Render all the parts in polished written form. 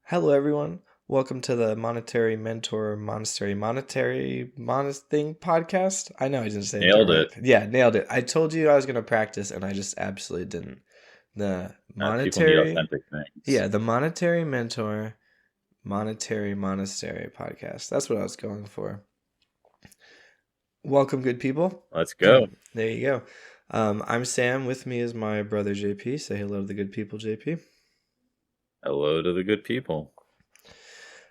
Hello, everyone. Welcome to the Monetary Mentor Thing podcast. I know I didn't say that Nailed right. it. Yeah, nailed it. I told you I was going to practice, and I just absolutely didn't. The People need Monetary, authentic things. yeah, the Monetary Mentor Monetary Monastery podcast. That's what I was going for. Welcome, good people. Let's go. There you go. I'm Sam. With me is my brother JP. Say hello to the good people, JP. Hello to the good people.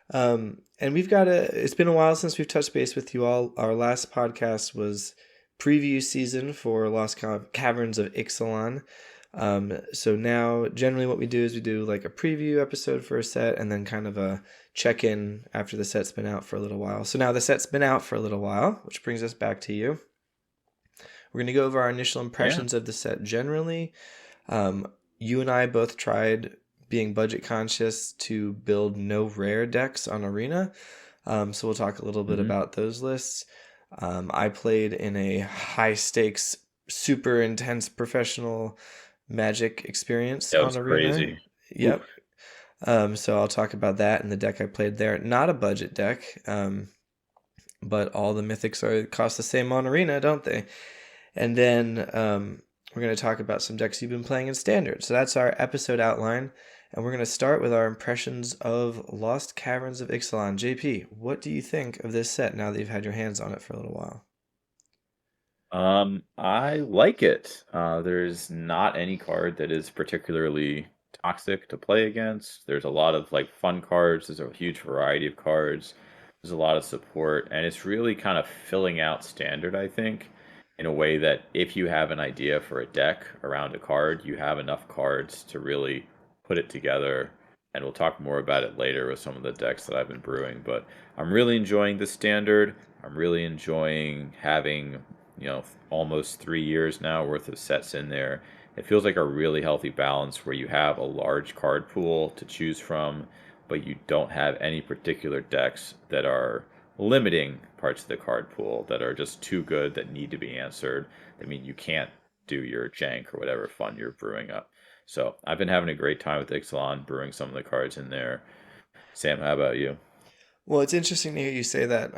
And it's been a while since we've touched base with you all. Our last podcast was preview season for Caverns of Ixalan. So now generally what we do is we do like a preview episode for a set and then kind of a check-in after the set's been out for a little while. So now the set's been out for a little while, which brings us back to you. We're going to go over our initial Yeah. impressions of the set generally. You and I both tried being budget conscious to build no rare decks on Arena. So we'll talk a little bit hmm about those lists. I played in a high stakes, super intense professional Magic experience That on was Arena. crazy. Yep. Oof. So I'll talk about that and the deck I played there. Not a budget deck, but all the mythics cost the same on Arena, don't they? And then we're going to talk about some decks you've been playing in Standard. So that's our episode outline. And we're going to start with our impressions of Lost Caverns of Ixalan. JP, what do you think of this set now that you've had your hands on it for a little while? I like it. There's not any card that is particularly toxic to play against. There's a lot of like fun cards. There's a huge variety of cards. There's a lot of support, and it's really kind of filling out standard, I think, in a way that if you have an idea for a deck around a card, you have enough cards to really put it together. And we'll talk more about it later with some of the decks that I've been brewing. But I'm really enjoying the standard. I'm really enjoying having almost 3 years now worth of sets in there. It feels like a really healthy balance where you have a large card pool to choose from, but you don't have any particular decks that are limiting parts of the card pool that are just too good that need to be answered. I mean, you can't do your jank or whatever fun you're brewing up. So I've been having a great time with Ixalan, brewing some of the cards in there. Sam, how about you? Well, it's interesting to hear you say that.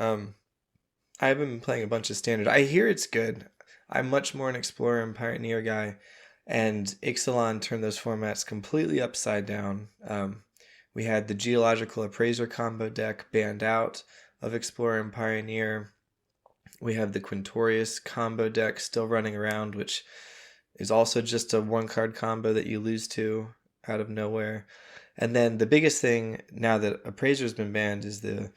I haven't been playing a bunch of Standard. I hear it's good. I'm much more an Explorer and Pioneer guy, and Ixalan turned those formats completely upside down. We had the Geological Appraiser combo deck banned out of Explorer and Pioneer. We have the Quintorius combo deck still running around, which is also just a one card combo that you lose to out of nowhere. And then the biggest thing now that Appraiser's been banned is the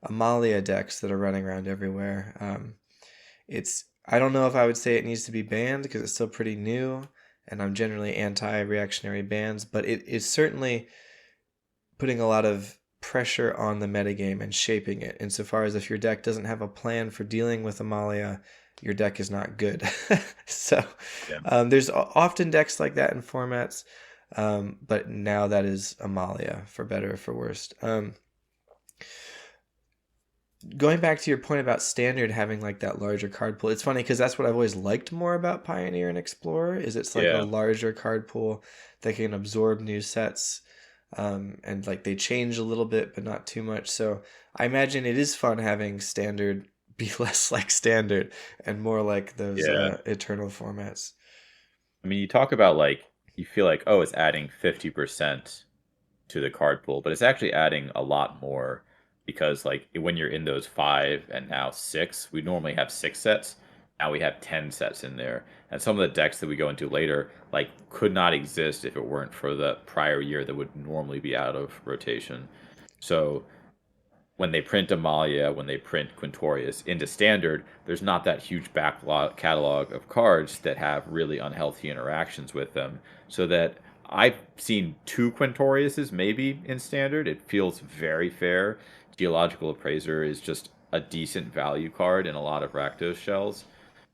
Amalia decks that are running around everywhere. It's I don't know if I would say it needs to be banned because it's still pretty new, and I'm generally anti-reactionary bans, but it is certainly putting a lot of pressure on the metagame and shaping it. Insofar as if your deck doesn't have a plan for dealing with Amalia, your deck is not good. So Yeah. there's often decks like that in formats, but now that is Amalia, for better or for worse. Going back to your point about Standard having like that larger card pool, it's funny because that's what I've always liked more about Pioneer and Explorer is it's like a Yeah. larger card pool that can absorb new sets, and like they change a little bit but not too much. So I imagine it is fun having Standard be less like Standard and more like those Yeah. Eternal formats. I mean, you talk about like you feel like, oh, it's adding 50% to the card pool, but it's actually adding a lot more because like when you're in those five and now six, we normally have six sets. Now we have 10 sets in there. And some of the decks that we go into later like could not exist if it weren't for the prior year that would normally be out of rotation. So when they print Amalia, when they print Quintorius into standard, there's not that huge backlog catalog of cards that have really unhealthy interactions with them. So that I've seen two Quintoriuses maybe in standard. It feels very fair. Geological Appraiser is just a decent value card in a lot of Rakdos shells.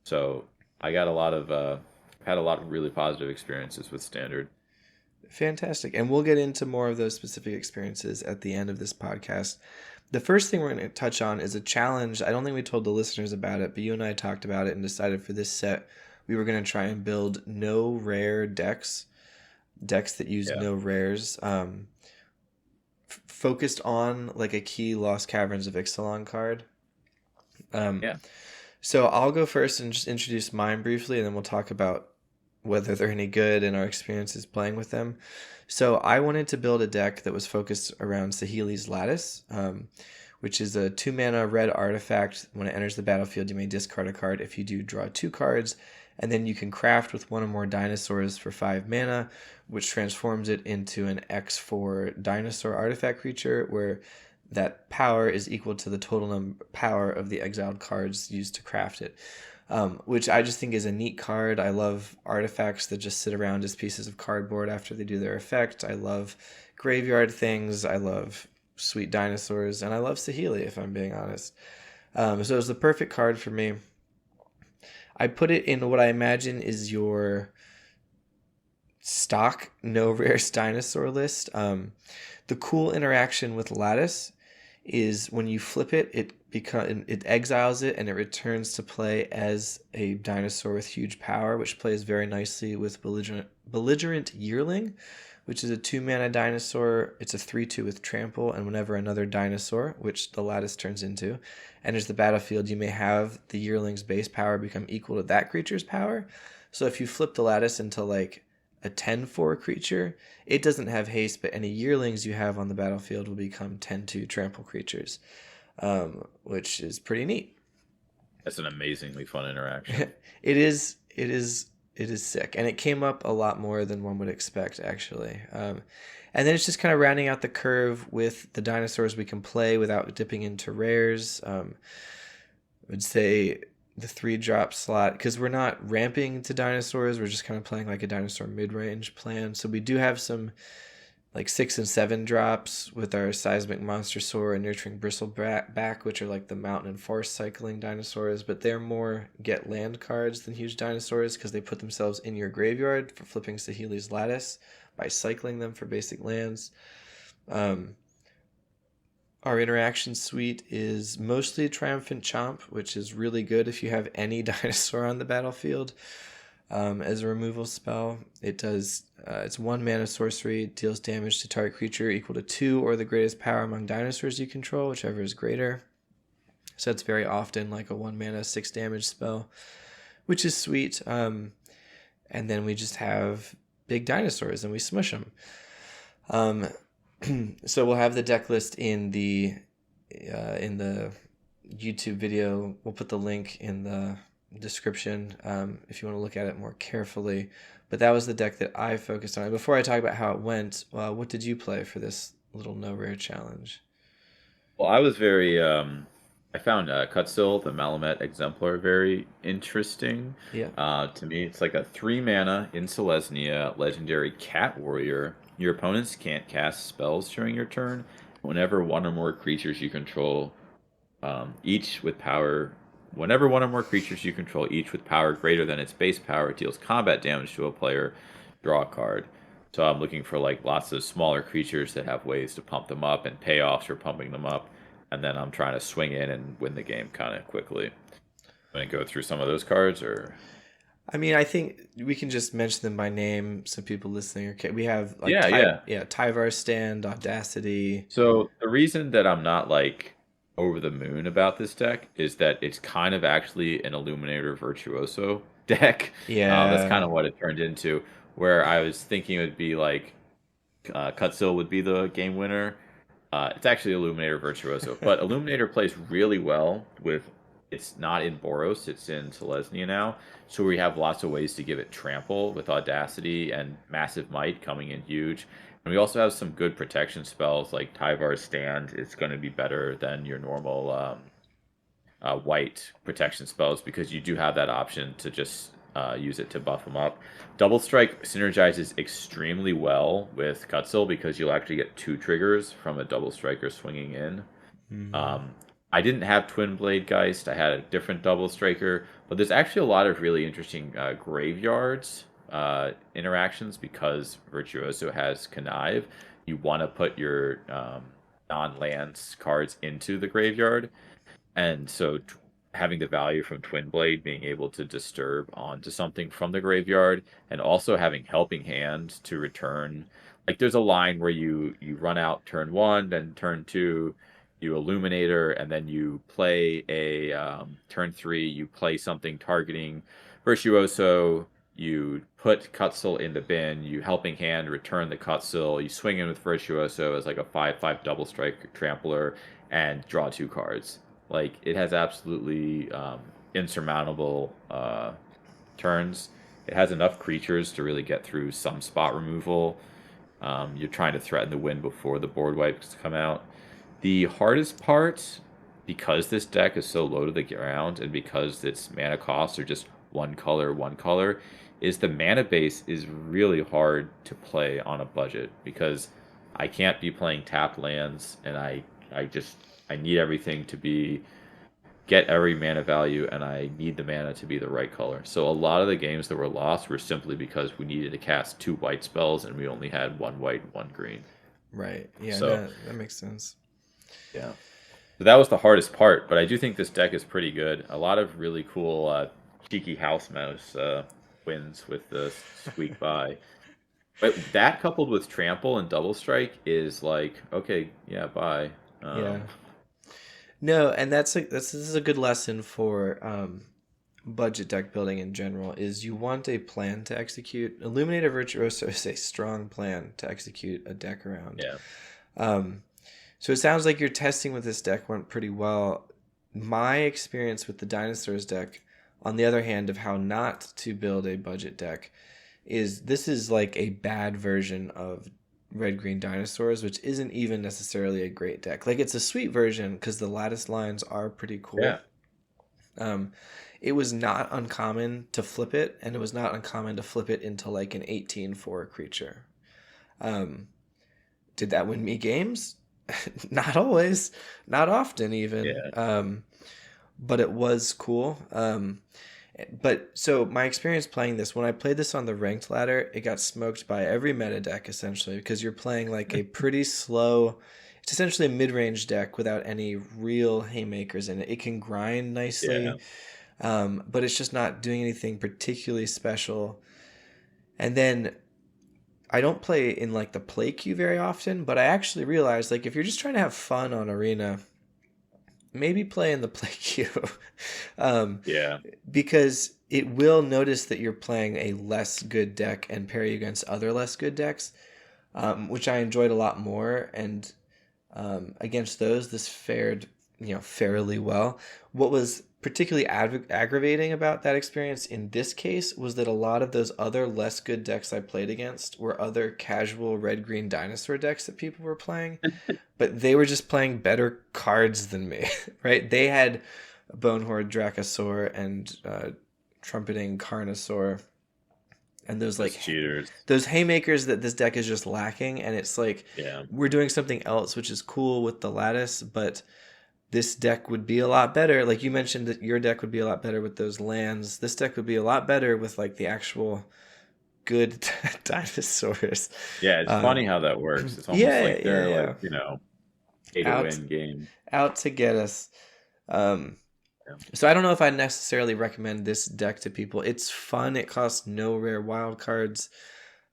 So I got a lot of had a lot of really positive experiences with standard. Fantastic. And we'll get into more of those specific experiences at the end of this podcast. The first thing we're going to touch on is a challenge. I don't think we told the listeners about it, but you and I talked about it and decided for this set we were going to try and build no rare decks that use Yeah. no rares. focused on like a key Lost Caverns of Ixalan card. Um, Yeah. so I'll go first and just introduce mine briefly, and then we'll talk about whether they're any good and our experiences playing with them. So I wanted to build a deck that was focused around Saheeli's Lattice, which is a 2 mana red artifact. When it enters the battlefield, you may discard a card. If you do, draw 2 cards, and then you can craft with one or more dinosaurs for 5 mana, which transforms it into an X4 dinosaur artifact creature, where that power is equal to the total power of the exiled cards used to craft it. Which I just think is a neat card. I love artifacts that just sit around as pieces of cardboard after they do their effect. I love graveyard things. I love sweet dinosaurs, and I love Saheeli, if I'm being honest. So it was the perfect card for me. I put it in what I imagine is your stock no rares dinosaur list. The cool interaction with Lattice is when you flip it, it exiles it and it returns to play as a dinosaur with huge power, which plays very nicely with belligerent Yearling, which is a 2 mana dinosaur. It's a 3/2 with trample, and whenever another dinosaur, which the Lattice turns into, enters the battlefield, you may have the Yearling's base power become equal to that creature's power. So if you flip the Lattice into like a 10/4 creature, it doesn't have haste, but any Yearlings you have on the battlefield will become 10/2 trample creatures, which is pretty neat. That's an amazingly fun interaction. It is. It is sick, and it came up a lot more than one would expect, actually. And then it's just kind of rounding out the curve with the dinosaurs we can play without dipping into rares. I would say the 3-drop slot, because we're not ramping to dinosaurs, we're just kind of playing like a dinosaur mid-range plan. So we do have some like 6 and 7 drops with our Seismic Monstersaur and Nurturing Bristleback, which are like the mountain and forest cycling dinosaurs, but they're more get land cards than huge dinosaurs because they put themselves in your graveyard for flipping Saheeli's Lattice by cycling them for basic lands. Our interaction suite is mostly Triumphant Chomp, which is really good if you have any dinosaur on the battlefield. As a removal spell, it's 1 mana sorcery, deals damage to target creature equal to 2 or the greatest power among dinosaurs you control, whichever is greater. So it's very often like a 1 mana 6 damage spell, which is sweet. And then we just have big dinosaurs and we smush them. So we'll have the deck list in the YouTube video. We'll put the link in the description if you want to look at it more carefully. But that was the deck that I focused on. Before I talk about how it went, what did you play for this little no rare challenge? Well, I was very. I found Cutsil, the Malamet Exemplar, very interesting. Yeah. To me, it's like a 3 mana in Selesnya legendary cat warrior. Your opponents can't cast spells during your turn. Whenever one or more creatures you control, each with power. Whenever one or more creatures you control, each with power greater than its base power, deals combat damage to a player, draw a card. So I'm looking for like lots of smaller creatures that have ways to pump them up and payoffs for pumping them up, and then I'm trying to swing in and win the game kind of quickly. I'm gonna go through some of those cards, or I mean, I think we can just mention them by name so people listening are. We have like yeah. Tyvar Stand, Audacity. So the reason that I'm not like over the moon about this deck is that it's kind of actually an Illuminator Virtuoso deck. That's Yeah. kind of what it turned into. Where I was thinking it would be like Cutsil would be the game winner. It's actually Illuminator Virtuoso, but Illuminator plays really well with. It's not in Boros; it's in Selesnya now. So we have lots of ways to give it trample with Audacity and Massive Might coming in huge. And we also have some good protection spells like Tyvar's Stand. It's going to be better than your normal white protection spells because you do have that option to just use it to buff them up. Double Strike synergizes extremely well with Cutsil because you'll actually get 2 triggers from a Double Striker swinging in. Mm-hmm. I didn't have Twin Blade Geist. I had a different Double Striker, but there's actually a lot of really interesting graveyards interactions because Virtuoso has Connive. You want to put your non-lands cards into the graveyard, and so having the value from Twin Blade being able to disturb onto something from the graveyard, and also having Helping Hand to return like there's a line where you run out turn one, then turn two, you Illuminator, and then you play a turn three, you play something targeting Virtuoso, you put Cutsil in the bin, you Helping Hand, return the Cutsil, you swing in with Virtuoso as like a 5/5 double strike trampler, and draw two cards. Like it has absolutely insurmountable turns. It has enough creatures to really get through some spot removal. You're trying to threaten the win before the board wipes come out. The hardest part, because this deck is so low to the ground and because its mana costs are just one color, is the mana base is really hard to play on a budget because I can't be playing tapped lands and I need everything to be get every mana value, and I need the mana to be the right color. So a lot of the games that were lost were simply because we needed to cast two white spells and we only had one white and one green. Right. Yeah, So no, that makes sense. yeah, so that was the hardest part. But I do think this deck is pretty good. A lot of really cool cheeky house mouse wins with the squeak by. But that coupled with trample and double strike is like okay, yeah, bye. Yeah. No, and this is a good lesson for budget deck building in general. Is you want a plan to execute. Illuminator Virtuoso is a strong plan to execute a deck around. Yeah. Um, so it sounds like your testing with this deck went pretty well. My experience with the Dinosaurs deck, on the other hand, of how not to build a budget deck, is this is like a bad version of Red Green Dinosaurs, which isn't even necessarily a great deck. Like it's a sweet version because the lattice lines are pretty cool. Yeah. Um, it was not uncommon to flip it, and it was not uncommon to flip it into like an 18-4 creature. Um, did that win me games? Not always, not often even. Yeah. But it was cool. But so my experience playing this, when I played this on the ranked ladder, it got smoked by every meta deck essentially because you're playing like a pretty slow. It's essentially a mid-range deck without any real haymakers in it. It can grind Yeah. nicely, but it's just not doing anything particularly special. And then I don't play in like the play queue very often, but I actually realized like if you're just trying to have fun on Arena, maybe play in the play queue. um, Yeah. because it will notice that you're playing a less good deck and pair you against other less good decks, which I enjoyed a lot more. And against those, this fared fairly well. What was particularly aggravating about that experience in this case was that a lot of those other less good decks I played against were other casual red green dinosaur decks that people were playing, but they were just playing better cards than me. Right? They had Bonehorde Dracosaur and Trumpeting Carnosaur and those Those like cheaters. those haymakers that this deck is just lacking. And it's like Yeah. we're doing something else which is cool with the lattice, but this deck would be a lot better. Like you mentioned that your deck would be a lot better with those lands. This deck would be a lot better with like the actual good dinosaurs. Yeah, it's funny Um, how that works. It's almost yeah, like yeah, they're like, yeah. pay to Out, win game. out to get us. Um, Yeah. so I don't know if I necessarily recommend this deck to people. It's fun. It costs no rare wild cards.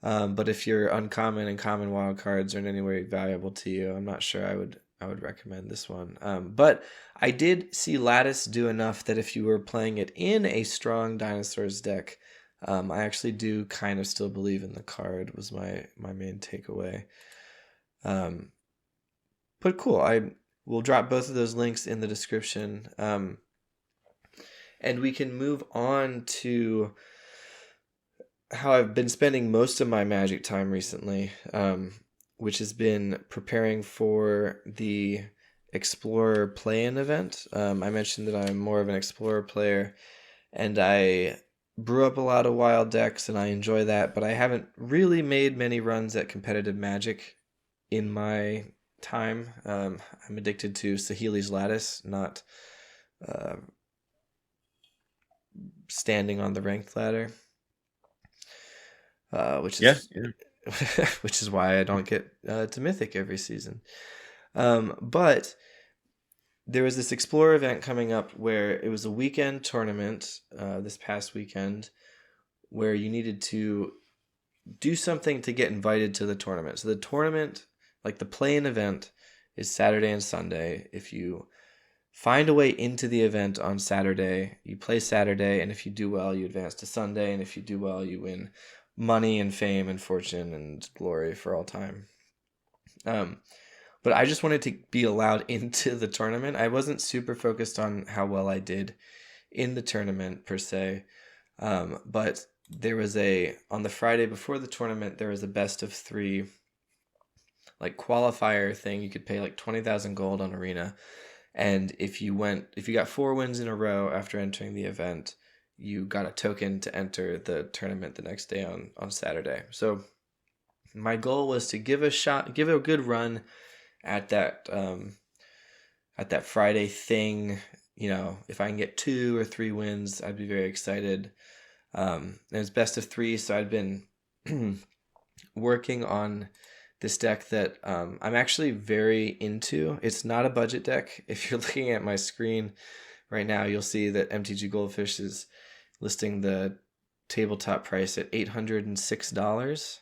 But if your uncommon and common wild cards are in any way valuable to you, I'm not sure I would recommend this one. But I did see Lattice do enough that if you were playing it in a strong dinosaurs deck, I actually do kind of still believe in the card was my main takeaway. Um, but cool. I will drop both of those links in the description. And we can move on to how I've been spending most of my Magic time recently, which has been preparing for the Explorer play-in event. I mentioned that I'm more of an Explorer player, and I brew up a lot of wild decks, and I enjoy that, but I haven't really made many runs at competitive Magic in my time. I'm addicted to Saheeli's Lattice, not uh, standing on the ranked ladder, which Yeah, is yeah. which is why I don't get to Mythic every season. But there was this Explorer event coming up where it was a weekend tournament this past weekend where you needed to do something to get invited to the tournament. So the tournament, like the play-in event, is Saturday and Sunday. If you find a way into the event on Saturday, you play Saturday, and if you do well, you advance to Sunday, and if you do well, you win money and fame and fortune and glory for all time. But I just wanted to be allowed into the tournament. I wasn't super focused on how well I did in the tournament per se, but there was on the Friday before the tournament, there was a best of three like qualifier thing. You could pay like 20,000 gold on Arena, and if you got 4 wins in a row after entering the event, you got a token to enter the tournament the next day on Saturday. So my goal was to give a good run at that Friday thing. If I can get 2 or 3 wins, I'd be very excited. It was best of 3, so I'd been working on this deck that I'm actually very into. It's not a budget deck. If you're looking at my screen right now, you'll see that MTG Goldfish is listing the tabletop price at $806,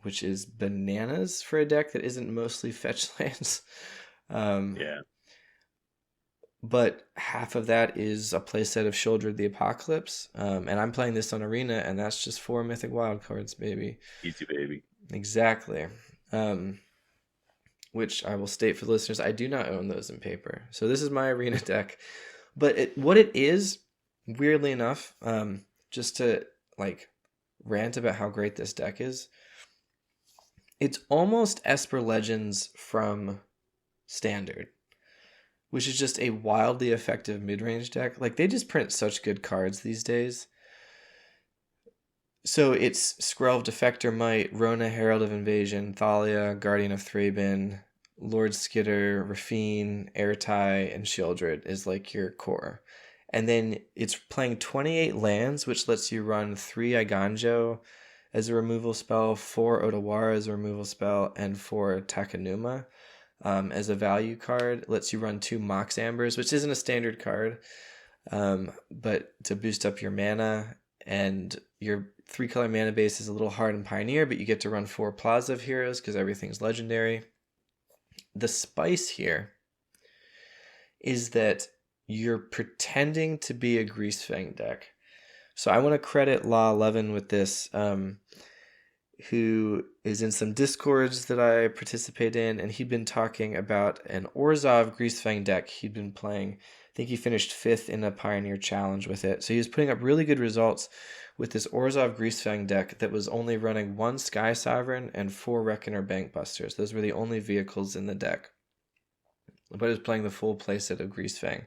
which is bananas for a deck that isn't mostly fetch lands. Yeah. But half of that is a playset of Shoulder the Apocalypse, and I'm playing this on Arena, and that's just 4 Mythic Wildcards, baby. Easy, baby. Exactly. Which I will state for the listeners, I do not own those in paper. So this is my Arena deck. But what it is, weirdly enough, just to like rant about how great this deck is, it's almost Esper Legends from Standard, which is just a wildly effective mid-range deck. Like, they just print such good cards these days. So it's Skrelv Defector Might, Rona Herald of Invasion, Thalia, Guardian of Thraben, Lord Skitter, Rafine, Airtie, and Shieldred is like your core. And then it's playing 28 lands, which lets you run 3 Iganjo as a removal spell, 4 Otawara as a removal spell, and 4 Takenuma as a value card. It lets you run 2 Mox Ambers, which isn't a standard card, but to boost up your mana. And your 3-color mana base is a little hard in Pioneer, but you get to run 4 Plaza of Heroes because everything's legendary. The spice here is that you're pretending to be a Greasefang deck. So I want to credit Law 11 with this, who is in some discords that I participate in, and he'd been talking about an Orzhov Greasefang deck he'd been playing. I think he finished 5th in a Pioneer Challenge with it. So he was putting up really good results with this Orzhov Greasefang deck that was only running 1 Sky Sovereign and 4 Reckoner Bankbusters. Those were the only vehicles in the deck. But it was playing the full playset of Greasefang.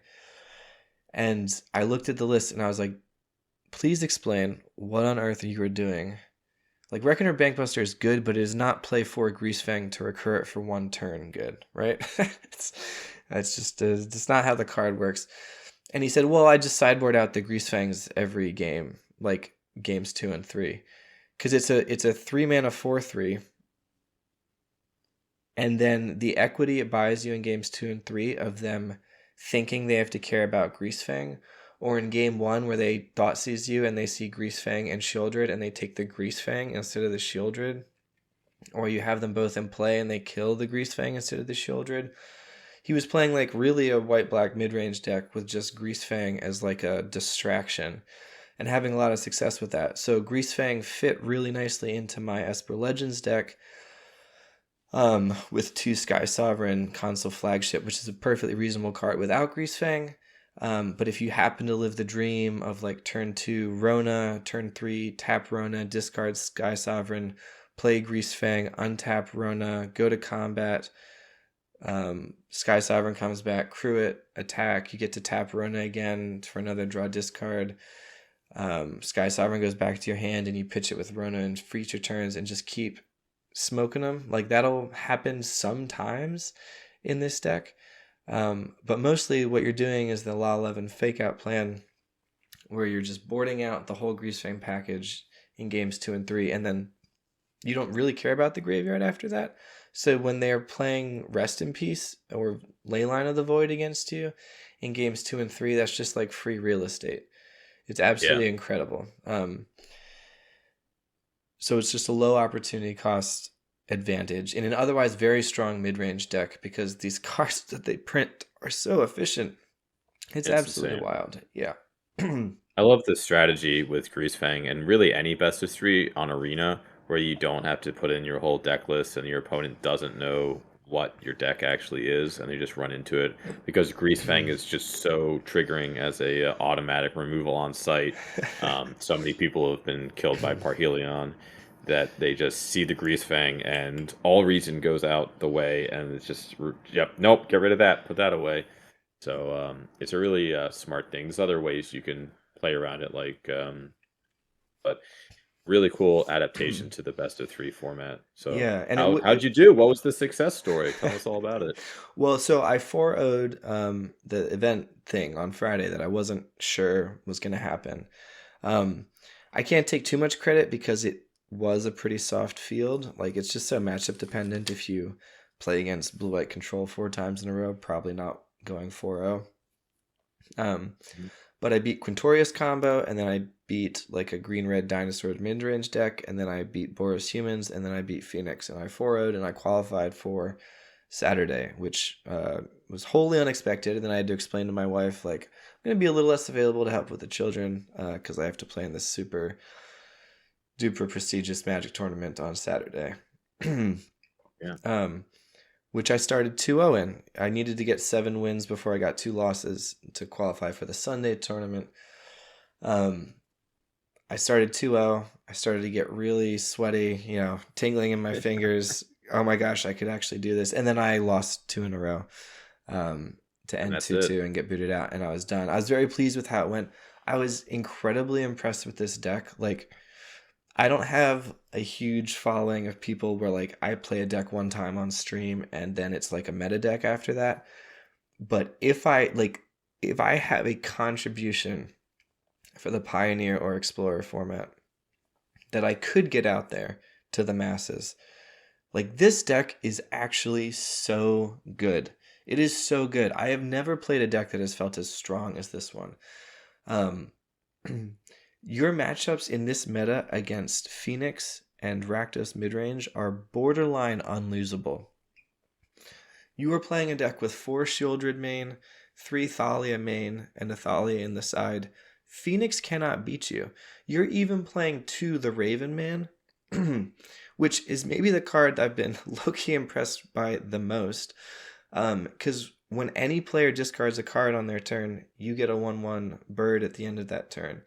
And I looked at the list and I was like, please explain what on earth you were doing. Like, Reckoner Bankbuster is good, but it is not play 4 Greasefang to recur it for 1 turn good, right? That's just it's not how the card works. And he said, well, I just sideboard out the Greasefangs every game, like games 2 and 3. Because it's a 3-mana 4/3. And then the equity it buys you in games 2 and 3 of them thinking they have to care about Greasefang, or in game 1 where they thought sees you and they see Greasefang and Shieldred and they take the Greasefang instead of the Shieldred, or you have them both in play and they kill the Greasefang instead of the Shieldred. He was playing like really a white-black mid-range deck with just Greasefang as like a distraction and having a lot of success with that. So Greasefang fit really nicely into my Esper Legends deck, with 2 Sky Sovereign, Console Flagship, which is a perfectly reasonable card without Greasefang. But if you happen to live the dream of like turn 2 Rona, turn 3 tap Rona, discard Sky Sovereign, play Greasefang, untap Rona, go to combat, Sky Sovereign comes back, crew it, attack, you get to tap Rona again for another draw discard. Sky Sovereign goes back to your hand and you pitch it with Rona in future turns and just keep smoking them. Like, that'll happen sometimes in this deck. But mostly what you're doing is the Law 11 fake out plan, where you're just boarding out the whole Greasefang package in games 2 and 3, and then you don't really care about the graveyard after that. So when they're playing Rest in Peace or Leyline of the Void against you in games 2 and 3, that's just like free real estate. It's absolutely incredible. So it's just a low opportunity cost advantage in an otherwise very strong mid-range deck because these cards that they print are so efficient. It's It's absolutely insane. wild. Yeah. I love the strategy with Greasefang and really any best of three on Arena where you don't have to put in your whole deck list and your opponent doesn't know what your deck actually is and they just run into it because Greasefang is just so triggering as a automatic removal on site. So many people have been killed by Parhelion that they just see the Greasefang and all reason goes out the way and it's just yep, nope, get rid of that, put that away. So it's a really smart thing. There's other ways you can play around it, but really cool adaptation to the best of three format. So Yeah, and how'd you do? What was the success story? Tell us all about it. well, so I 4-0'd the event thing on Friday that I wasn't sure was going to happen. Um, I can't take too much credit because it was a pretty soft field. Like it's just so matchup dependent. If you play against blue white control 4 times in a row, probably not going 4-0. Um, Mhm. but I beat Quintorius combo, and then I beat like a green red dinosaur mid range deck, and then I beat Boros humans, and then I beat Phoenix, and I 4-0'd and I qualified for Saturday, which was wholly unexpected. And then I had to explain to my wife, like, I'm going to be a little less available to help with the children because I have to play in this super duper prestigious Magic tournament on Saturday. Yeah. um, which I started 2-0 in. I needed to get 7 wins before I got 2 losses to qualify for the Sunday tournament. Um, I started 2-0. I started to get really sweaty, tingling in my fingers. Oh my gosh, I could actually do this. And then I lost 2 in a row um, to And end that's 2-2 it. and get booted out, and I was done. I was very pleased with how it went. I was incredibly impressed with this deck. Like, I don't have a huge following of people where, like, I play a deck one time on stream and then it's like a meta deck after that. But if I have a contribution for the Pioneer or Explorer format that I could get out there to the masses, like this deck is actually so good. It is so good. I have never played a deck that has felt as strong as this one. Um, your matchups in this meta against Phoenix and Rakdos midrange are borderline unlosable. You are playing a deck with 4 Shieldred main, 3 Thalia main, and a Thalia in the side. Phoenix cannot beat you. You're even playing 2 the Raven man, which is maybe the card I've been low-key impressed by the most. Because when any player discards a card on their turn, you get a 1/1 bird at the end of that turn.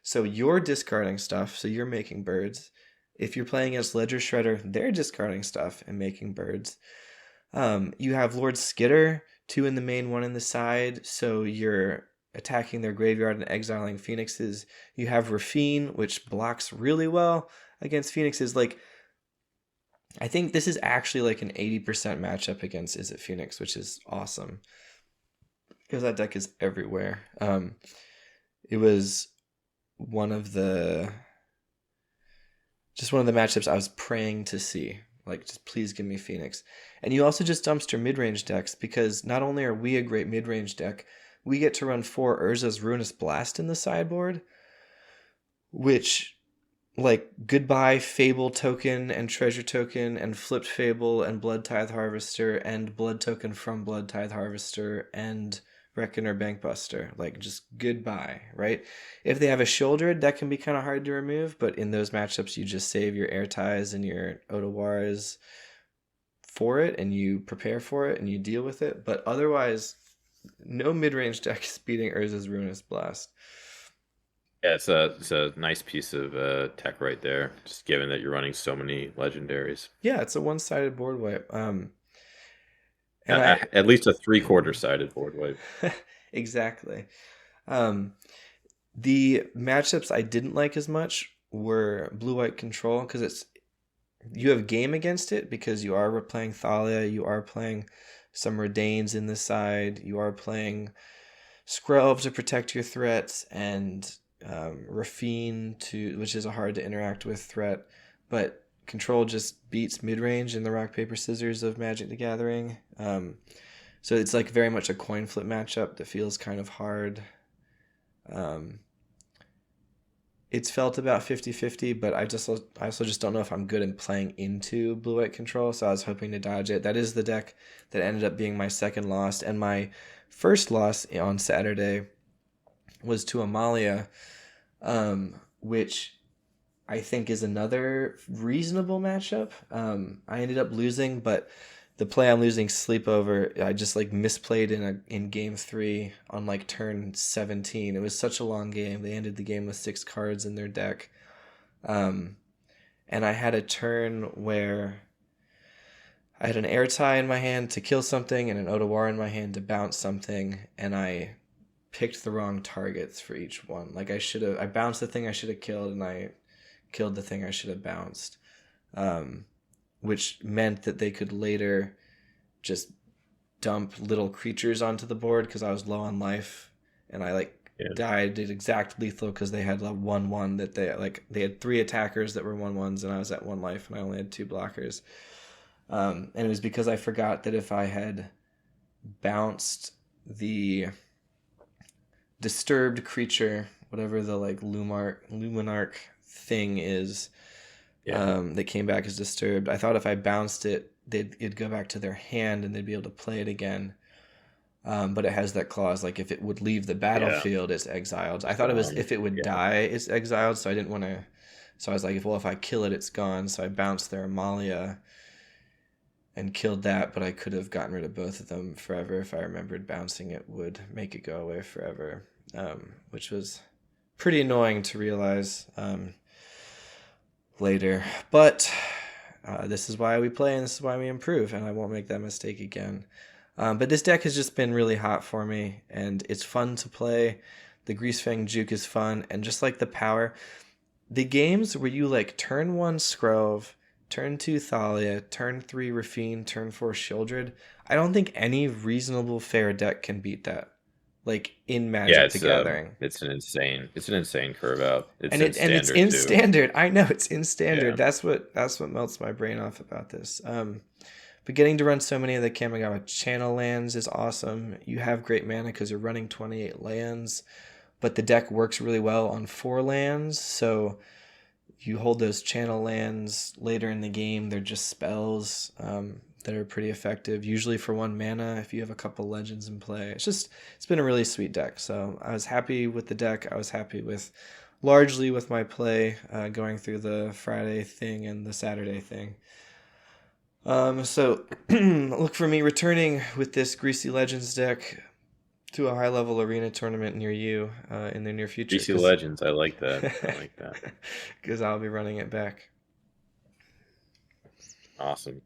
So you're discarding stuff, so you're making birds. If you're playing against Ledger Shredder, they're discarding stuff and making birds. You have Lord Skitter, 2 in the main, 1 in the side, so you're attacking their graveyard and exiling phoenixes. You have Rafine, which blocks really well against phoenixes. Like, I think this is actually like an 80% matchup against Is It Phoenix, which is awesome because that deck is everywhere. It was one of the one of the matchups I was praying to see. Like, just please give me Phoenix. And you also just dumpster mid-range decks because not only are we a great mid-range deck, we get to run 4 Urza's Ruinous Blast in the sideboard, which, like, goodbye Fable token and Treasure token and Flipped Fable and Blood Tithe Harvester and Blood token from Blood Tithe Harvester and Reckoner Bankbuster. Like, just goodbye, right? If they have a Shieldred, that can be kind of hard to remove, but in those matchups, you just save your Air Ties and your Otawaras for it and you prepare for it and you deal with it. But otherwise, no mid-range deck is beating Urza's Ruinous Blast. Yeah, it's a nice piece of tech right there. Just given that you're running so many legendaries, Yeah, it's a one-sided board wipe. And I at least a three-quarter sided board wipe. exactly. Um, the matchups I didn't like as much were blue-white control because you have game against it because you are playing Thalia, you are playing some Redanes in the side, you are playing Skrelv to protect your threats, and Rafine which is a hard to interact with threat, but control just beats mid range in the rock paper scissors of Magic the Gathering. So it's like very much a coin flip matchup that feels kind of hard. Um, it's felt about 50-50, but I also just don't know if I'm good in playing into blue white control, so I was hoping to dodge it. That is the deck that ended up being my second loss, and my first loss on Saturday was to Amalia, which I think is another reasonable matchup. I ended up losing, but the play I'm losing sleepover, I just like misplayed in game three on like turn 17. It was such a long game. They ended the game with 6 cards in their deck. Um, and I had a turn where I had an air tie in my hand to kill something and an Otawara in my hand to bounce something, and I picked the wrong targets for each one. Like I bounced the thing I should have killed, and I killed the thing I should have bounced. Um, which meant that they could later just dump little creatures onto the board because I was low on life, and I like Yeah. died at exact lethal because they had like 1/1 that they had 3 attackers that were 1/1s, and I was at 1 life and I only had 2 blockers. And it was because I forgot that if I had bounced the disturbed creature, whatever the like Luminarch thing is, Yeah. that came back as disturbed. I thought if I bounced it, it'd go back to their hand and they'd be able to play it again. But it has that clause, like if it would leave the Yeah. battlefield, it's exiled. I thought it was if it would Yeah. die, it's exiled. So I didn't want to. So I was like, well, if I kill it, it's gone. So I bounced their Amalia and killed that, but I could have gotten rid of both of them forever if I remembered bouncing it would make it go away forever, which was pretty annoying to realize. Later. But this is why we play and this is why we improve, and I won't make that mistake again. But this deck has just been really hot for me, and it's fun to play. The Greasefang Juke is fun, and just like the power, the games where you like turn 1 Scrove, turn 2 Thalia, turn 3 Rafine, turn 4 Shieldred, I don't think any reasonable fair deck can beat that. Like in Yeah, Magic the Gathering. it's an insane curve out. It's And in it's standard in too. standard. I know it's in standard. Yeah. That's what melts my brain off about this. But getting to run so many of the Kamigawa channel lands is awesome. You have great mana because you're running 28 lands, but the deck works really well on 4 lands. So you hold those channel lands later in the game. They're just spells that are pretty effective, usually for 1 mana if you have a couple legends in play. It's been a really sweet deck. So I was happy with the deck. I was happy with largely with my play going through the Friday thing and the Saturday thing. So look for me returning with this Greasy Legends deck to a high level arena tournament near you in the near future. DC Legends, I like that. I like that. Because I'll be running it back. Awesome.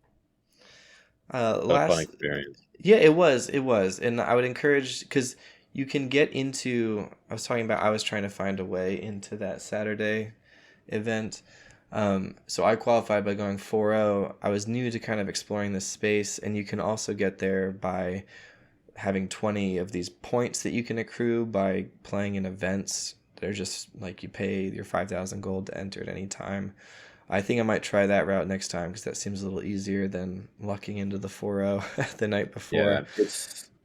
What a fun Last, experience. yeah, it was, and I would encourage because you can get into. I was talking about I was trying to find a way into that Saturday event. So I qualified by going 4-0. I was new to kind of exploring this space, and you can also get there by having 20 of these points that you can accrue by playing in events. They're just like you pay your 5,000 gold to enter at any time. I think I might try that route next time because that seems a little easier than lucking into the 4-0 the night Yeah, before.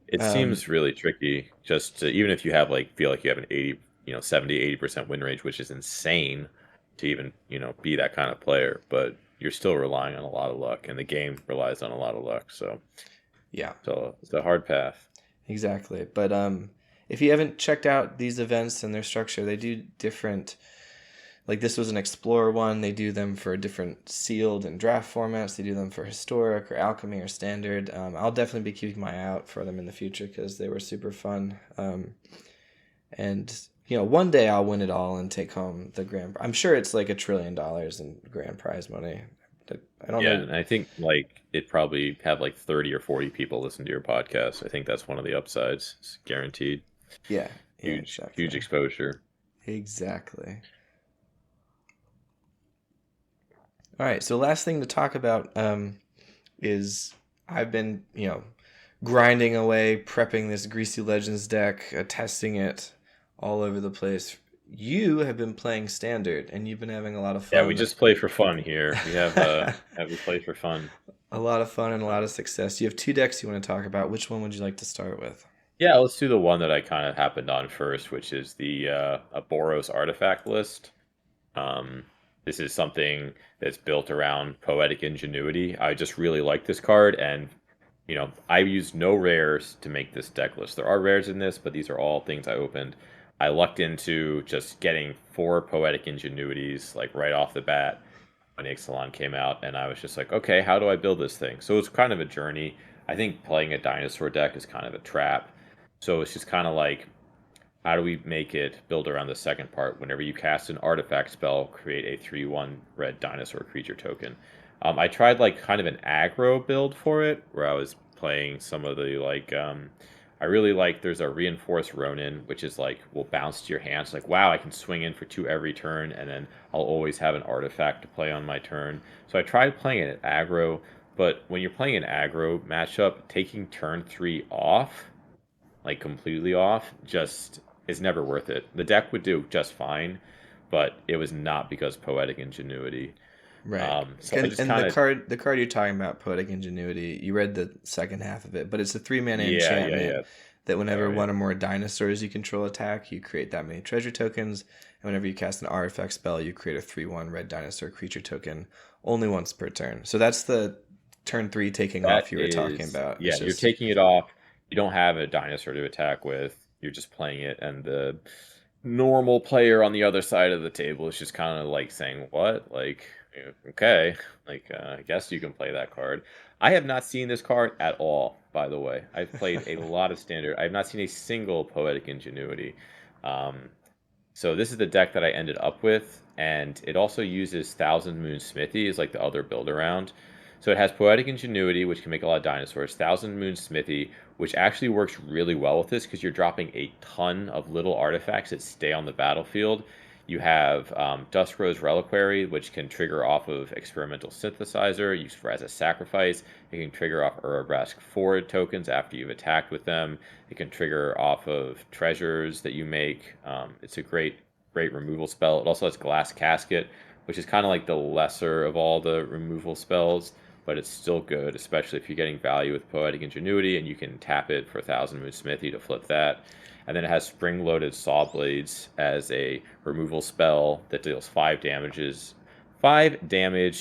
it seems really tricky just to, even if you have like feel like you have an 80, 70-80% win range, which is insane to even, be that kind of player, but you're still relying on a lot of luck, and the game relies on a lot of luck. Yeah, So it's a hard path. exactly. But if you haven't checked out these events and their structure, they do different. Like this was an Explorer one. They do them for different sealed and draft formats. They do them for historic or alchemy or standard. I'll definitely be keeping my eye out for them in the future because they were super fun. And one day I'll win it all and take home the grand. I'm sure it's like $1 trillion in grand prize money. I don't Yeah, know. and I think like it probably have like 30 or 40 people listen to your podcast. I think that's one of the upsides. It's guaranteed. Yeah, Huge, exactly. huge exposure. Exactly. All right, so last thing to talk about is I've been, grinding away, prepping this Greasy Legends deck, testing it all over the place. You have been playing Standard, and you've been having a lot of Yeah, we fun. just play for fun here. We play for fun. A lot of fun and a lot of success. You have 2 decks you want to talk about. Which one would you like to start with? Yeah, let's do the one that I kind of happened on first, which is the a Boros artifact list. Um, this is something that's built around poetic ingenuity. I just really like this card, and I used no rares to make this deck list. There are rares in this, but these are all things I opened. I lucked into just getting 4 poetic ingenuities like right off the bat when Ixalan came out, and I was just like, okay, how do I build this thing? So it's kind of a journey. I think playing a dinosaur deck is kind of a trap. So it's just kind of like, how do we make it build around the second part? Whenever you cast an artifact spell, create a 3/1 red dinosaur creature token. I tried like kind of an aggro build for it, where I was playing some of the like. I really like. There's a reinforced Ronin, which is like will bounce to your hands. Like wow, I can swing in for 2 every turn, and then I'll always have an artifact to play on my turn. So I tried playing it at aggro, but when you're playing an aggro matchup, taking turn 3 off, like completely off, just is never worth it. The deck would do just fine, but it was not because poetic ingenuity. Right. So I And just and the kind of card you're talking about, Poetic Ingenuity, you read the second half of it, but it's a 3 mana enchantment yeah. that All whenever right. one or more dinosaurs you control attack, you create that many treasure tokens, and whenever you cast an artifact spell, you create a 3/1 red dinosaur creature token only once per turn. So that's the turn 3 taking That off you were talking is, about. yeah, It's you're just taking it off. You don't have a dinosaur to attack with. You're just playing it, and the normal player on the other side of the table is just kind of like saying, "What? Like, okay, like, I guess you can play that card." I have not seen this card at all, by the way. I've played a lot of standard. I have not seen a single poetic ingenuity. Um, so this is the deck that I ended up with, and it also uses Thousand Moon Smithy as like the other build around. So it has Poetic Ingenuity, which can make a lot of dinosaurs. Thousand Moon Smithy, which actually works really well with this because you're dropping a ton of little artifacts that stay on the battlefield. You have Dusk Rose Reliquary, which can trigger off of Experimental Synthesizer used for as a sacrifice. It can trigger off Urabrask forward tokens after you've attacked with them. It can trigger off of treasures that you make. It's a great removal spell. It also has Glass Casket, which is kind of like the lesser of all the removal spells, but it's still good, especially if you're getting value with Poetic Ingenuity and you can tap it for Thousand Moon Smithy to flip that. And then it has Spring Loaded Saw Blades as a removal spell that deals 5 damage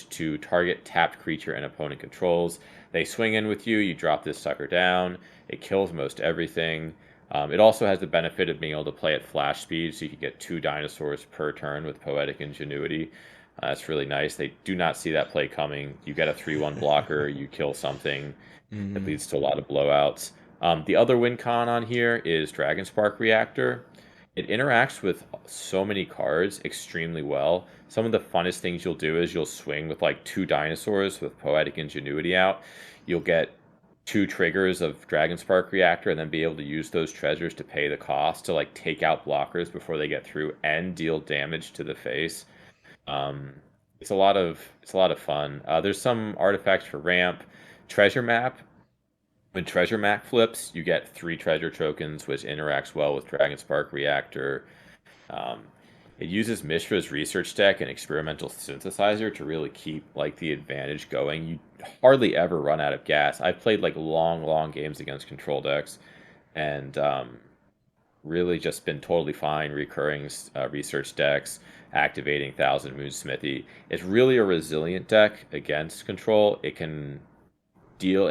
to target tapped creature and opponent controls. They swing in with you, you drop this sucker down, it kills most everything. It also has the benefit of being able to play at flash speed, so you can get 2 dinosaurs per turn with Poetic Ingenuity. That's really nice. They do not see that play coming. You get a 3/1 blocker, you kill something. It mhm. leads to a lot of blowouts. The other win con on here is Dragon Spark Reactor. It interacts with so many cards extremely well. Some of the funnest things you'll do is you'll swing with like 2 dinosaurs with Poetic Ingenuity out. You'll get 2 triggers of Dragon Spark Reactor and then be able to use those treasures to pay the cost to like take out blockers before they get through and deal damage to the face. Um, it's a lot of fun. There's some artifacts for ramp, treasure map. When treasure map flips, you get 3 treasure tokens, which interacts well with Dragon Spark Reactor. Um, it uses Mishra's research deck and experimental synthesizer to really keep like the advantage going. You hardly ever run out of gas. I've played like long games against control decks, and really just been totally fine recurring research decks, activating Thousand Moon Smithy. It's really a resilient deck against control. It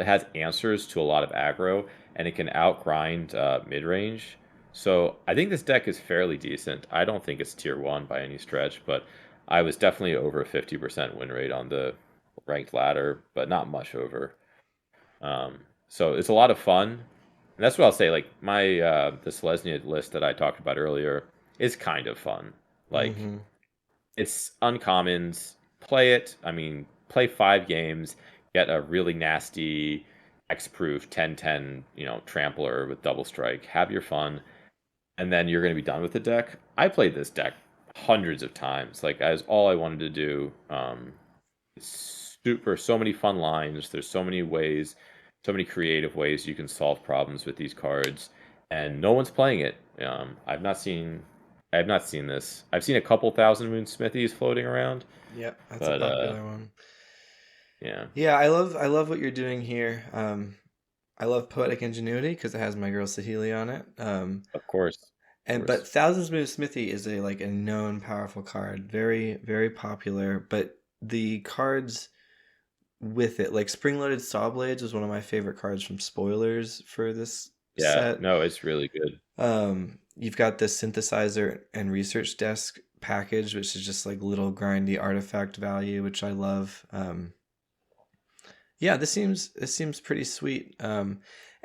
has answers to a lot of aggro, and it can outgrind mid range. So I think this deck is fairly decent. I don't think it's tier one by any stretch, but I was definitely over a 50% win rate on the ranked ladder, but not much over. So it's a lot of fun. And that's what I'll say. Like my the Selesnya list that I talked about earlier is kind of fun. Like Mhm. it's uncommons. Play it. I mean, play 5 games, get a really nasty X-proof 10/10, trampler with double strike. Have your fun, and then you're going to be done with the deck. I played this deck hundreds of times. Like as all I wanted to do. It's super so many fun lines. There's so many ways, so many creative ways you can solve problems with these cards, and no one's playing it. I have not seen this. I've seen a couple Thousand Moon Smithies floating around, Yep, that's a but popular one. yeah, Yeah, I love what you're doing here. I love Poetic Ingenuity because it has my girl Sahili on it. of course. Of And but course. Thousand Smooth Smithy is a like a known powerful card, very very popular. But the cards with it, like Spring Loaded Saw Blades, was one of my favorite cards from spoilers for this Yeah, set. no, it's really good. You've got the synthesizer and research desk package, which is just like little grindy artifact value, which I love. Yeah, this seems pretty sweet.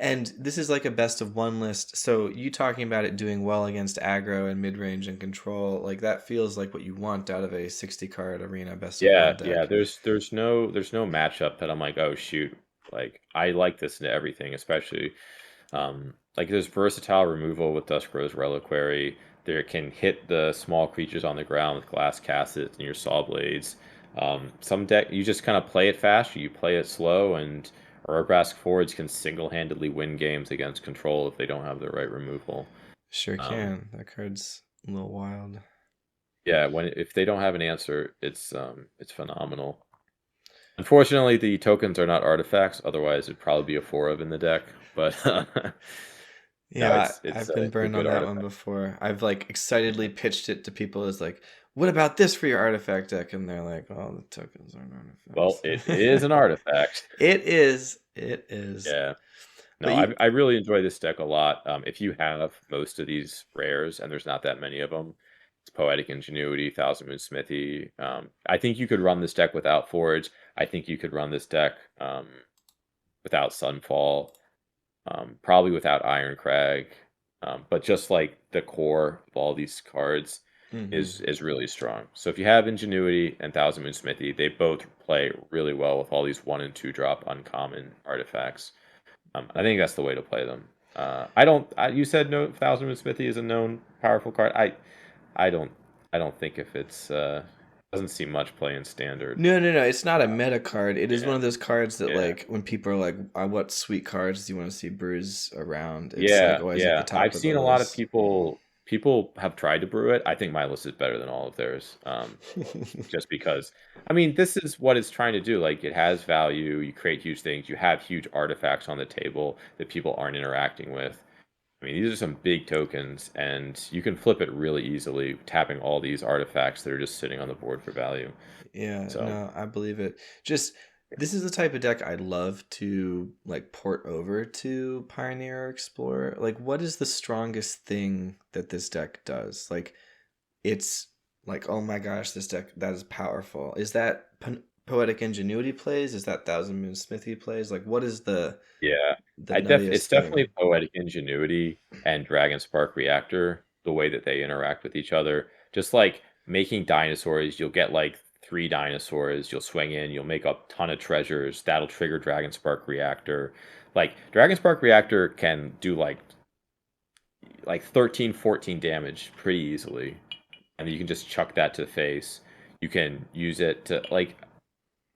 And this is like a best of one list. So you talking about it doing well against aggro and mid range and control, like that feels like what you want out of a 60 card arena best of one Yeah, yeah. deck. There's no matchup that I'm like, oh shoot, like I like this into everything, especially like there's versatile removal with Duskro's Reliquary. There can hit the small creatures on the ground with Glass Cassets and your Saw Blades. Some deck you just kind of play it fast, or you play it slow, and Urabrask forwards can single-handedly win games against control if they don't have the right removal. Sure Um, can. That card's a little wild. yeah, when if they don't have an answer, it's phenomenal. Unfortunately, the tokens are not artifacts. Otherwise, it'd probably be a 4 of in the deck. But no, Yeah, it's I've been a burned on good that one artifact. before. I've like excitedly pitched it to people as like, "What about this for your artifact deck?" And they're like, "Oh, the tokens aren't Well, artifacts." it is an artifact. It is. It is. Yeah. No, But I really enjoy this deck a lot. If you have most of these rares, and there's not that many of them, it's Poetic Ingenuity, Thousand Moon Smithy. I think you could run this deck without Forge. I think you could run this deck without Sunfall, probably without Iron Crag. But just like the core of all these cards hmm is really strong. So if you have Ingenuity and Thousand Moon Smithy, they both play really well with all these 1 and 2 drop uncommon artifacts. I think that's the way to play them. I don't. You said no. Thousand Moon Smithy is a known powerful card. I don't. I don't think if it's doesn't see much play in standard. No, no, no. It's not a meta card. It is one Yeah, of those cards that, yeah, like, when people are like, "What sweet cards do you want to see brews around?" It's like yeah, always at the yeah. top I've of the seen a lot of list. people. People have tried to brew it. I think my list is better than all of theirs. Just because, I mean, this is what it's trying to do. Like, it has value. You create huge things. You have huge artifacts on the table that people aren't interacting with. I mean, these are some big tokens, and you can flip it really easily, tapping all these artifacts that are just sitting on the board for value. Yeah, So, no, I believe it. Just this is the type of deck I'd love to like port over to Pioneer or Explorer. Like, what is the strongest thing that this deck does? Like, it's like, oh my gosh, this deck that is powerful. Is that Poetic Ingenuity plays? Is that Thousand Moon Smithy plays? Like, what is yeah, the it's nuttiest definitely thing? Poetic Ingenuity and Dragon Spark Reactor, the way that they interact with each other. Just like making dinosaurs, you'll get like 3 dinosaurs, you'll swing in, you'll make a ton of treasures, that'll trigger Dragon Spark Reactor. Like, Dragon Spark Reactor can do like 13, 14 damage pretty easily. And you can just chuck that to the face. You can use it to like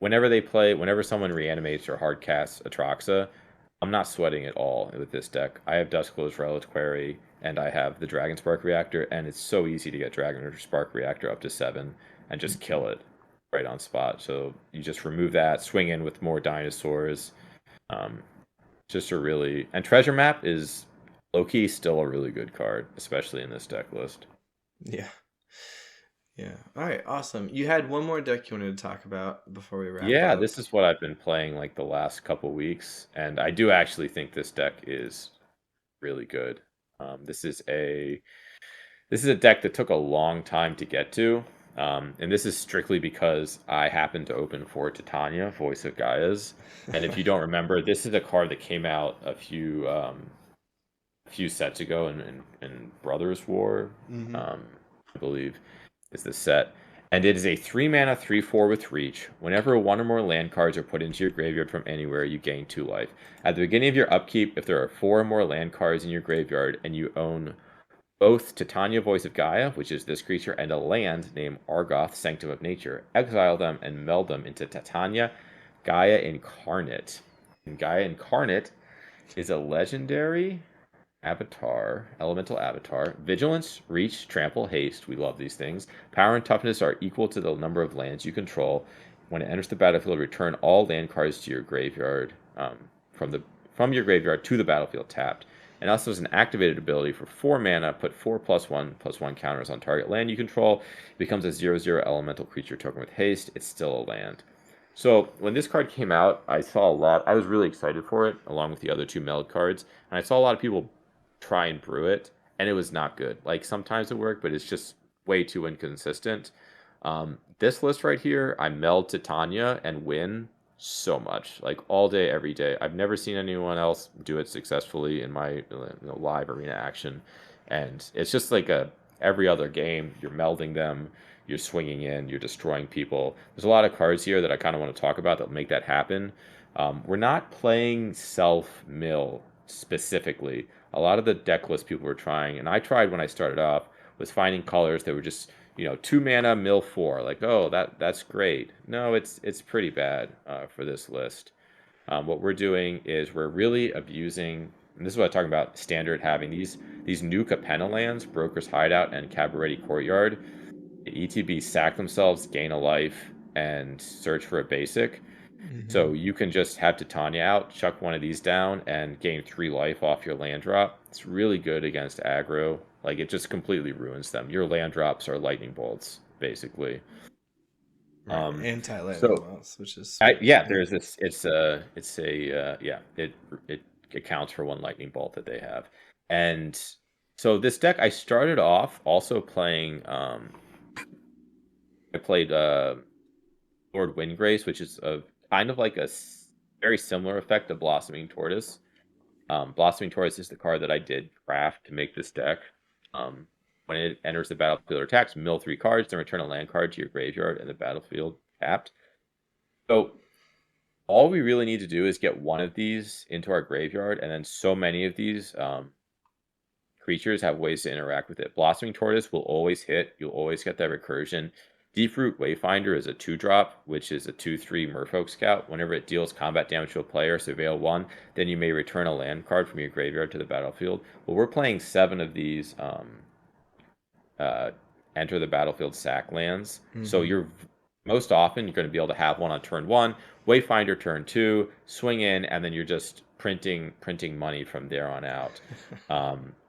whenever someone reanimates or hard casts Atraxa, I'm not sweating at all with this deck. I have Duskclose Reliquary and I have the Dragon Spark Reactor, and it's so easy to get Dragon or Spark Reactor up to 7 and just Mhm. kill it right on spot. So you just remove that, swing in with more dinosaurs. Um, just a really and Treasure Map is low key still a really good card, especially in this deck list. Yeah, yeah. All right, awesome. You had one more deck you wanted to talk about before we wrap Yeah, up. this is what I've been playing like the last couple weeks, and I do actually think this deck is really good. This is a deck that took a long time to get to, and this is strictly because I happened to open for Titania, Voice of Gaia's. And if you don't remember, this is a card that came out a few sets ago in Brothers War, hmm um, I believe, is the set. And it is a 3 mana 3/4 with reach. Whenever one or more land cards are put into your graveyard from anywhere, you gain 2 life. At the beginning of your upkeep, if there are 4 or more land cards in your graveyard and you own both Titania Voice of Gaia, which is this creature, and a land named Argoth Sanctum of Nature, exile them and meld them into Titania Gaia Incarnate. And Gaia Incarnate is a legendary Avatar, elemental avatar. Vigilance, reach, trample, haste. We love these things. Power and toughness are equal to the number of lands you control. When it enters the battlefield, return all land cards to your graveyard from your graveyard to the battlefield tapped. and also has an activated ability for 4 mana. Put 4+1/+1 counters on target land you control. It becomes a 0/0 elemental creature token with haste. It's still a land. So when this card came out, I saw a lot. I was really excited for it, along with the other two meld cards, and I saw a lot of people try and brew it, and it was not good. Like sometimes it worked, but it's just way too inconsistent. This list right here, I meld Titania and win so much, like all day, every day. I've never seen anyone else do it successfully in my live arena action, and it's just like a every other game. You're melding them, you're swinging in, you're destroying people. There's a lot of cards here that I kind of want to talk about that make that happen. We're not playing self mill specifically. A lot of the deck lists people were trying, and I tried when I started off, was finding colors that were just 2 mana mill 4. Like, oh, that's great. No, it's pretty bad for this list. What we're doing is we're really abusing, and this is what I'm talking about. Standard having these new Capenna lands, Broker's Hideout and Cabaret Courtyard. The ETB sack themselves, gain a life, and search for a basic. Mm-hmm. So you can just have Titania out, chuck one of these down, and gain 3 life off your land drop. It's really good against aggro. Like, it just completely ruins them. Your land drops are lightning bolts, basically. Right. Um, Anti-lightning so bolts, which is sweet. yeah, there's this. It's a yeah. It accounts for one lightning bolt that they have, and so this deck I started off also playing. I played Lord Windgrace, which is a kind of like a very similar effect to Blossoming Tortoise. Blossoming Tortoise is the card that I did craft to make this deck. When it enters the battlefield or attacks, mill 3 cards, then return a land card to your graveyard and the battlefield tapped. So all we really need to do is get one of these into our graveyard, and then so many of these creatures have ways to interact with it. Blossoming Tortoise will always hit. You'll always get that recursion. Deeproot Wayfinder is a 2-drop, which is a 2/3 Merfolk Scout. Whenever it deals combat damage to a player, surveil 1, then you may return a land card from your graveyard to the battlefield. Well, we're playing 7 of these uh, enter the battlefield sack lands. So Mm-hmm. you're most often you're going to be able to have one on turn 1, Wayfinder turn 2, swing in, and then you're just printing money from there on out.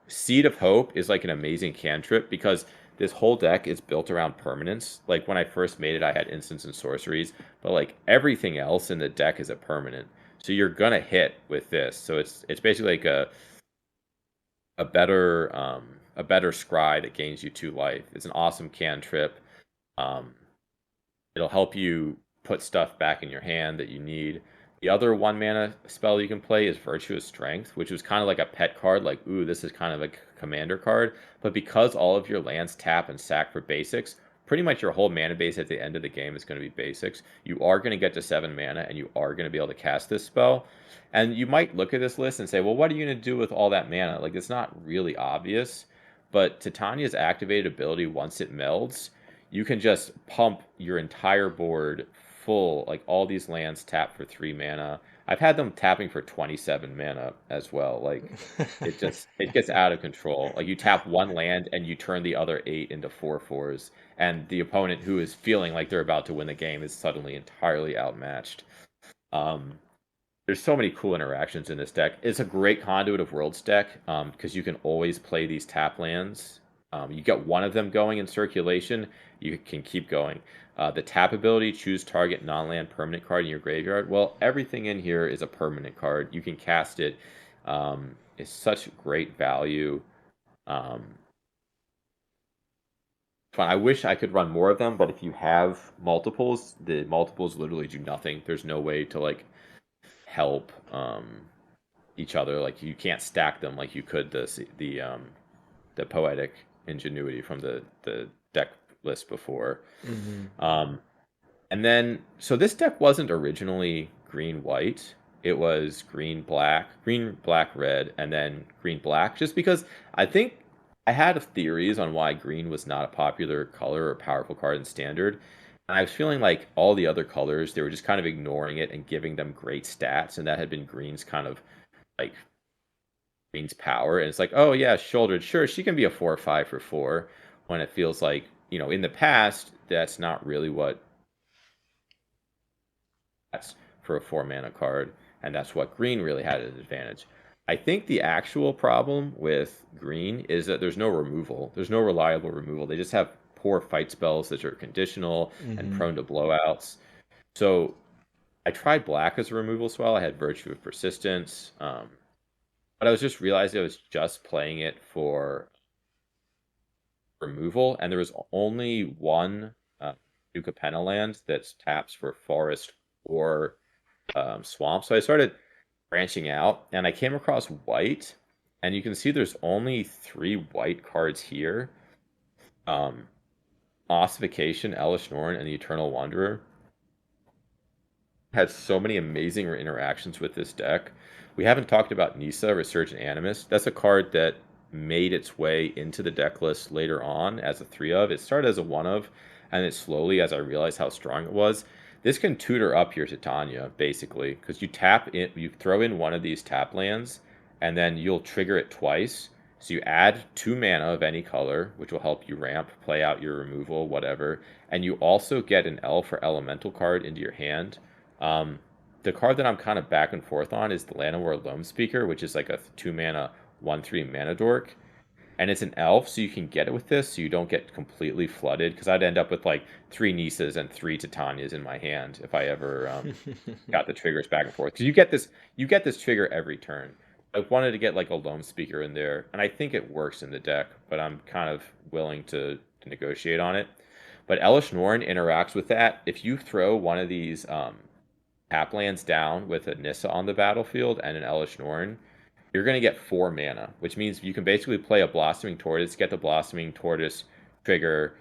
Seed of Hope is like an amazing cantrip because this whole deck is built around permanence. Like when I first made it, I had instants and sorceries, but like everything else in the deck is a permanent. So you're gonna hit with this. So it's basically like a better scry that gains you 2 life. It's an awesome cantrip. Um, It'll help you put stuff back in your hand that you need. The other 1 mana spell you can play is Virtuous Strength, which was kind of like a pet card, like, ooh, this is kind of a commander card. But because all of your lands tap and sack for basics, pretty much your whole mana base at the end of the game is going to be basics. You are going to get to 7 mana, and you are going to be able to cast this spell. And you might look at this list and say, well, what are you going to do with all that mana? Like, it's not really obvious. But Titania's activated ability, once it melds, you can just pump your entire board full, like all these lands tap for 3 mana. I've had them tapping for 27 mana as well. Like it gets out of control. Like you tap one land and you turn the other 8 into 4/4s, and the opponent who is feeling like they're about to win the game is suddenly entirely outmatched. Um, there's so many cool interactions in this deck. It's a great conduit of worlds deck because you can always play these tap lands. You get one of them going in circulation, you can keep going. The tap ability, choose target non-land permanent card in your graveyard. Well, everything in here is a permanent card. You can cast it. It's such great value. Um, Fun. I wish I could run more of them, but if you have multiples, the multiples literally do nothing. There's no way to like help each other. Like you can't stack them like you could the poetic ingenuity from the deck list before. Mm-hmm. Um, and then so this deck wasn't originally green white. It was green black red, and then green black. Just because I think I had theories on why green was not a popular color or powerful card in standard. And I was feeling like all the other colors, they were just kind of ignoring it and giving them great stats, and that had been green's kind of like Green's power, and it's like, oh yeah, shouldered, sure, she can be a 4 or 5 for 4, when it feels like, in the past, that's not really what that's for a 4 mana card, and that's what green really had an advantage. I think the actual problem with green is that there's no removal. There's no reliable removal. They just have poor fight spells that are conditional and Mm-hmm. prone to blowouts. So I tried black as a removal spell. I had Virtue of Persistence, but I was just realizing I was just playing it for removal, and there was only one Duke of Penna land that taps for forest or swamp. So I started branching out, and I came across white, and you can see there's only three white cards here. Um, Ossification, Elish Norn, and the Eternal Wanderer had so many amazing interactions with this deck. We haven't talked about Nisa, Resurgent Animus. That's a card that made its way into the deck list later on as a 3 of. It started as a 1 of, and it slowly, as I realized how strong it was, this can tutor up your Titania, basically, because you tap in, you throw in one of these tap lands, and then you'll trigger it twice. So you add 2 mana of any color, which will help you ramp, play out your removal, whatever. And you also get an elf or elemental card into your hand. um, the card that I'm kind of back and forth on is the Llanowar Loam Speaker, which is like a 2 mana, 1/3 mana dork. And it's an elf, so you can get it with this, so you don't get completely flooded. Because I'd end up with like 3 Nisas and 3 Titanias in my hand if I ever got the triggers back and forth. Because you get this trigger every turn. I wanted to get like a Loam Speaker in there, and I think it works in the deck, but I'm kind of willing to negotiate on it. But Elish Norn interacts with that. If you throw one of these tap lands down with a Nissa on the battlefield and an Elish Norn, you're going to get 4 mana, which means you can basically play a Blossoming Tortoise, get the Blossoming Tortoise trigger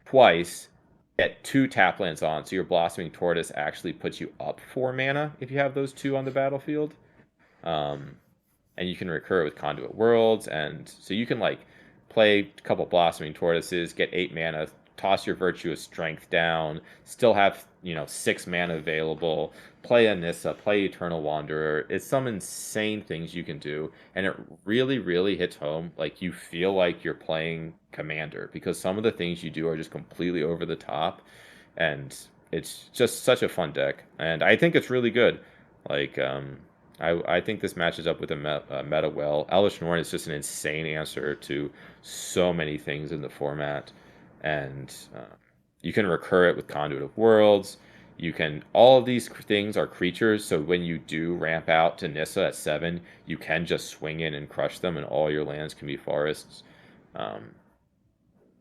twice, get 2 tap lands on, so your Blossoming Tortoise actually puts you up 4 mana if you have those two on the battlefield. Um, and you can recur with Conduit Worlds, and so you can like play a couple Blossoming Tortoises, get 8 mana, toss your Virtue of Strength down, still have 6 mana available, play a Nissa, play Eternal Wanderer. It's some insane things you can do, and it really, really hits home. Like you feel like you're playing Commander because some of the things you do are just completely over the top, and it's just such a fun deck, and I think it's really good. Like I think this matches up with a meta well. Elish Norn is just an insane answer to so many things in the format, and you can recur it with Conduit of Worlds. You can all of these things are creatures, so when you do ramp out to Nissa at 7, you can just swing in and crush them, and all your lands can be forests. Um,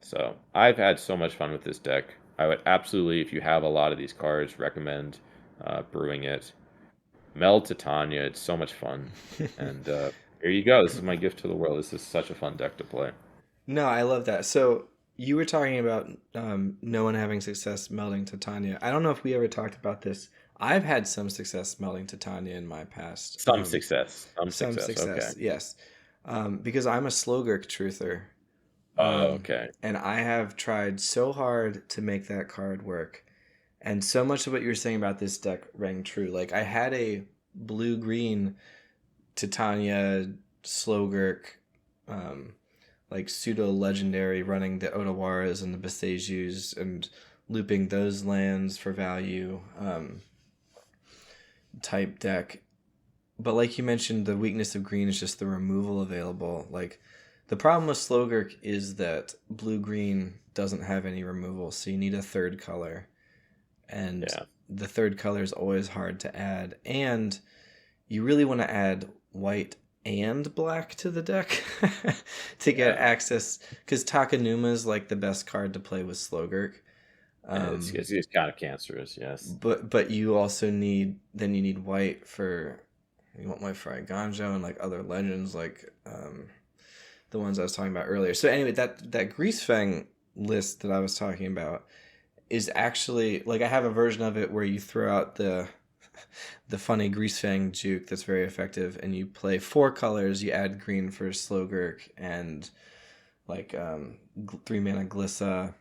so I've had so much fun with this deck. I would absolutely, if you have a lot of these cards, recommend brewing it. Meld Titania. It's so much fun. And here you go. This is my gift to the world. This is such a fun deck to play. No, I love that. So you were talking about no one having success melding Titania. I don't know if we ever talked about this. I've had some success melding Titania in my past. Some success. Some Some success. Okay. success, yes. Because I'm a Slogurk truther. Oh, okay. And I have tried so hard to make that card work. And so much of what you were saying about this deck rang true. Like, I had a blue green Titania Slogurk, um, like pseudo legendary running the Otawaras and the Besejus and looping those lands for value type deck. But like you mentioned, the weakness of green is just the removal available. Like the problem with Slogurk is that blue green doesn't have any removal, so you need a third color. And Yeah. the third color is always hard to add. And you really want to add white and black to the deck to get Yeah. access, because Takanuma is like the best card to play with Slogurk. And it's kind of cancerous, yes. But you also need white for, you want white for Iganjo and like other legends like the ones I was talking about earlier. So anyway, that Greasefang list that I was talking about is actually like, I have a version of it where you throw out the funny Greasefang juke that's very effective, and you play 4 colors. You add green for Slogurk and like 3 mana Glissa,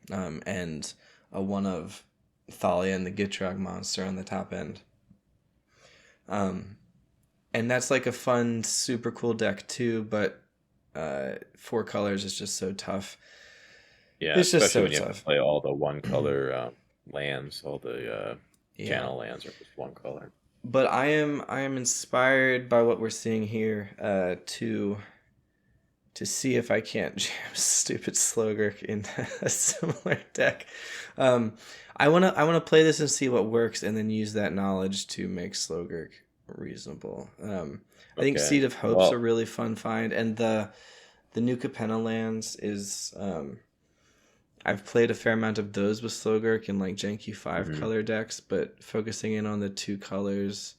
and a 1 of Thalia and the Gitrog monster on the top end. And that's like a fun, super cool deck too, but 4 colors is just so tough. Yeah, It's just especially so when you have to tough. play all the one color lands, all the Yeah. channel lands are just one color. But I am inspired by what we're seeing here to see if I can't jam stupid Slogurk in a similar deck. Um, I wanna play this and see what works, and then use that knowledge to make Slogurk reasonable. I think Okay. Seed of Hope's a Well, really fun find, and the new Capenna lands is. I've played a fair amount of those with Slogurk in like janky five mhm. color decks, but focusing in on the two colors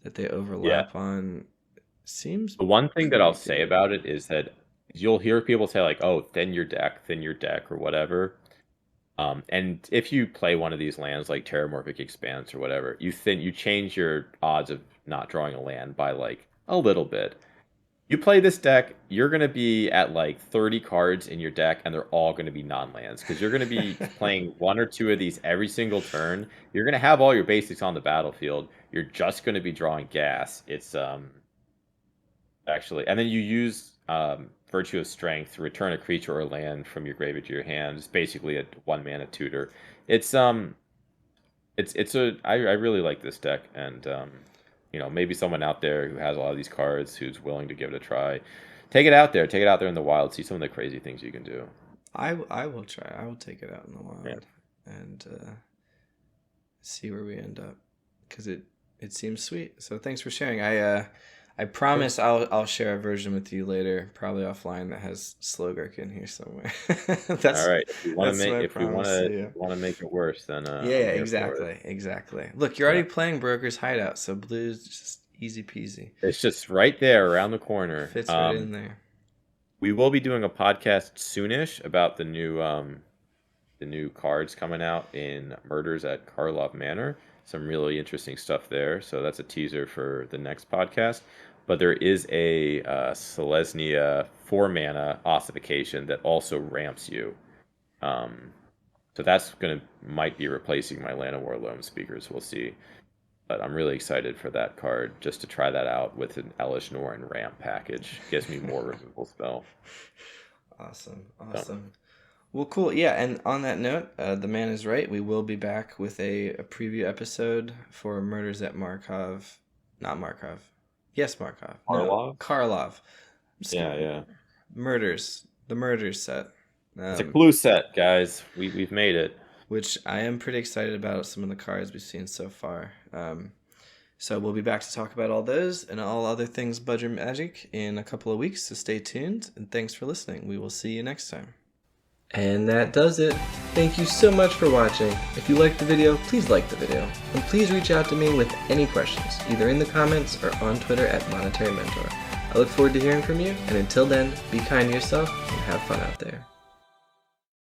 that they Yeah. overlap on seems The one thing that I'll pretty say good. about it is that you'll hear people say like, "Oh, thin your deck," or whatever. And if you play one of these lands like Terramorphic Expanse or whatever, you change your odds of not drawing a land by like a little bit. You play this deck, you're going to be at like 30 cards in your deck, and they're all going to be non-lands because you're going to be playing one or two of these every single turn. You're going to have all your basics on the battlefield. You're just going to be drawing gas. It's actually, and then you use Virtue of Strength to return a creature or land from your graveyard to your hand. It's basically a one mana tutor. It's I really like this deck, and maybe someone out there who has a lot of these cards who's willing to give it a try. Take it out there in the wild, see some of the crazy things you can do. I will try. I will take it out in the Yeah. wild and see where we end up, because it seems sweet. So thanks for sharing. I Of course. promise I'll share a version with you later, probably offline, that has Slogurk in here somewhere. All that's right. that's my promise to If you. you want to make it worse, then Yeah, I'm yeah, here for it. exactly. Look, you're Yeah. already playing Broker's Hideout, so blue's just easy peasy. It's just right there around the corner. Fits right in there. We will be doing a podcast soonish about the new cards coming out in Murders at Karlov Manor. Some really interesting stuff there. So that's a teaser for the next podcast. But there is a Selesnya 4 mana ossification that also ramps you. Um, so that's gonna might be replacing my Llanowar Loam speakers. We'll see. But I'm really excited for that card just to try that out with an Elish Norn ramp package. Gives me more removal spell. Awesome, So, awesome. Well, cool. Yeah, and on that note, the man is right. We will be back with a preview episode for Murders at Markov. Not Markov. Yes, Markov. No, Karlov? Karlov. Yeah, yeah. Murders. The Murders set. It's a Um, clue set, guys. We've made it. which I am pretty excited about some of the cards we've seen so far. So we'll be back to talk about all those and all other things Budget Magic in a couple of weeks, so stay tuned, and thanks for listening. We will see you next time. And that does it. Thank you so much for watching. If you liked the video, please like the video. And please reach out to me with any questions, either in the comments or on Twitter at Monetary Mentor. I look forward to hearing from you, and until then, be kind to yourself and have fun out there.